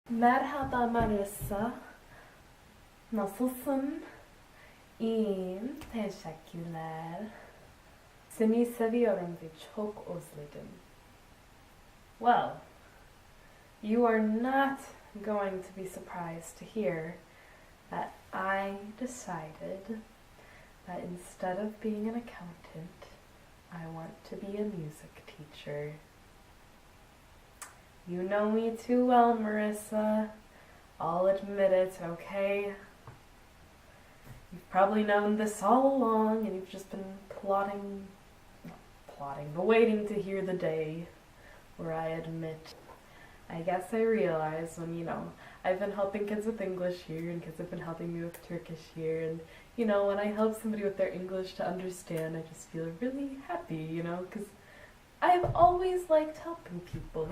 Merhaba Marissa. Nasılsın? İyiyim. Teşekkürler. Seni seviyorum ve çok özledim. Well, you are not going to be surprised to hear that I decided that instead of being an accountant, I want to be a music teacher. You know me too well, Marissa. I'll admit it, okay? You've probably known this all along, and you've just been but waiting to hear the day where I admit. I guess I realize when, I've been helping kids with English here, and kids have been helping me with Turkish here, and, when I help somebody with their English to understand, I just feel really happy, because I've always liked helping people,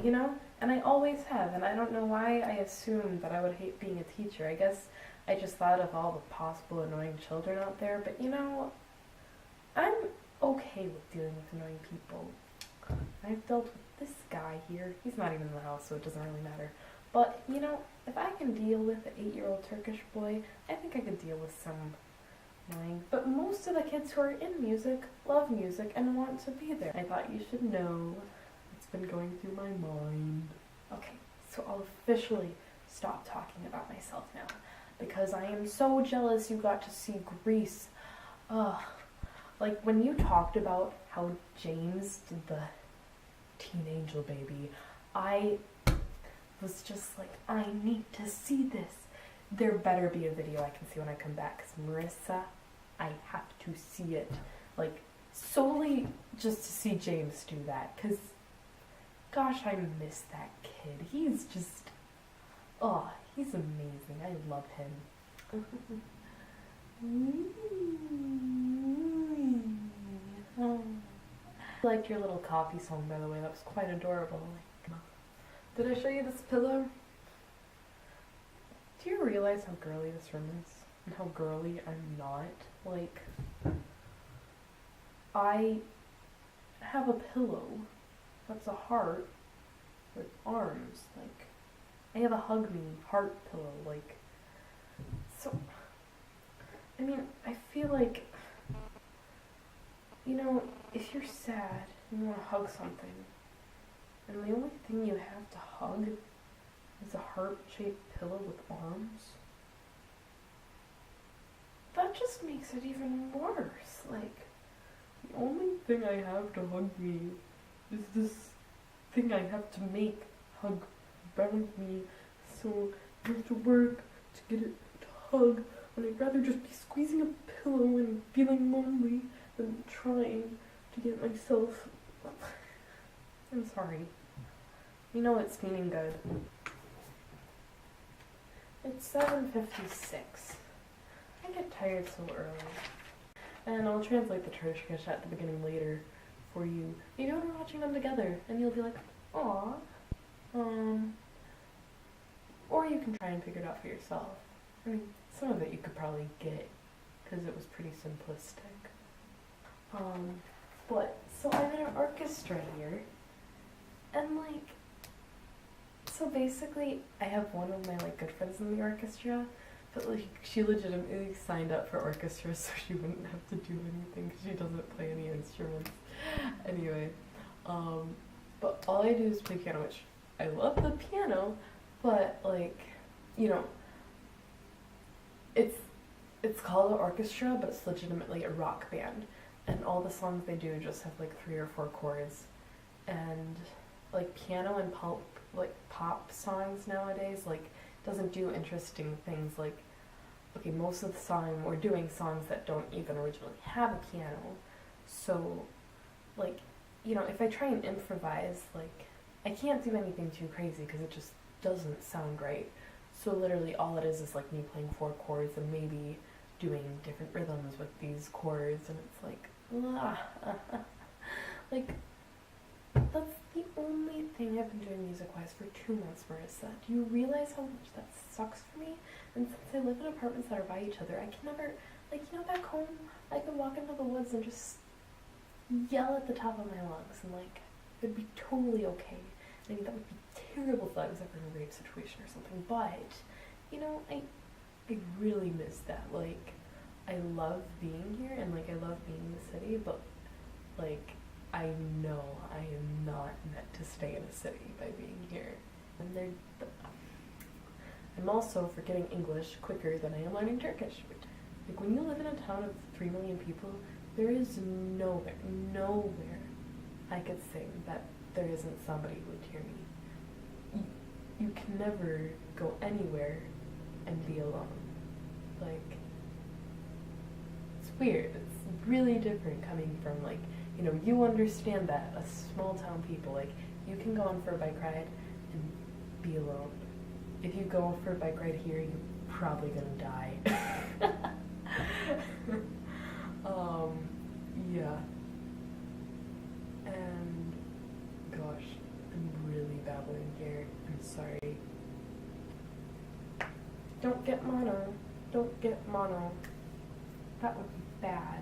and I always have, and I don't know why I assumed that I would hate being a teacher. I guess I just thought of all the possible annoying children out there, but I'm okay with dealing with annoying people. I've dealt with this guy here. He's not even in the house, so it doesn't really matter. But, if I can deal with an 8-year-old Turkish boy, I think I could deal with some annoying. But most of the kids who are in music love music and want to be there. I thought you should know. It's been going through my mind. Okay, so I'll officially stop talking about myself now, because I am so jealous you got to see Grease. Ugh. Like, when you talked about how James did the Teen Angel Baby, I was just like, I need to see this. There better be a video I can see when I come back, because Marissa, I have to see it. Like, solely just to see James do that, because, gosh, I miss that kid. He's just, he's amazing. I love him. I liked your little coffee song, by the way. That was quite adorable. Did I show you this pillow? Do you realize how girly this room is? And how girly I'm not? Like, I have a pillow that's a heart with arms. Like, I have a hug me heart pillow. Like, so, I mean, I feel like, if you're sad and you want to hug something, and the only thing you have to hug is a heart-shaped pillow with arms, that just makes it even worse. Like, the only thing I have to hug me is this thing I have to make hug around me, so I have to work to get it to hug, when I'd rather just be squeezing a pillow and feeling lonely than trying to get myself. I'm sorry. It's meaning good. It's 7:56. I get tired so early. And I'll translate the Turkish at the beginning later for you. Maybe when we're watching them together, and you'll be like, aw. Or you can try and figure it out for yourself. I mean, some of it you could probably get, because it was pretty simplistic. But, so I'm in an orchestra here, and so basically I have one of my good friends in the orchestra, but she legitimately signed up for orchestra so she wouldn't have to do anything, because she doesn't play any instruments. Anyway, but all I do is play piano, which I love the piano, but it's called an orchestra, but it's legitimately a rock band. And all the songs they do just have 3 or 4 chords. And piano and pop songs nowadays doesn't do interesting things. Okay, most of the time we're doing songs that don't even originally have a piano. So if I try and improvise, I can't do anything too crazy because it just doesn't sound right. So literally all it is me playing 4 chords and maybe doing different rhythms with these chords, and it's that's the only thing I've been doing music-wise for 2 months, Marissa. Do you realize how much that sucks for me? And since I live in apartments that are by each other, I can never, back home, I could walk into the woods and just yell at the top of my lungs, and it'd be totally okay. I mean, that would be terrible if I was ever in a rape situation or something, but, you know, I really miss that. Like, I love being here, and, like, I love being in the city, but, like, I know I am not meant to stay in a city by being here. And I'm also forgetting English quicker than I am learning Turkish. Like, when you live in a town of 3 million people, there is nowhere I could sing that there isn't somebody who would hear me. You can never go anywhere and be alone. Like, it's weird. It's really different coming from, like, you know, you understand that, a small town people, like, you can go on for a bike ride and be alone. If you go for a bike ride here, you're probably gonna die. Yeah. And, gosh, I'm really babbling here. I'm sorry. Don't get mono. Don't get mono. That would be bad.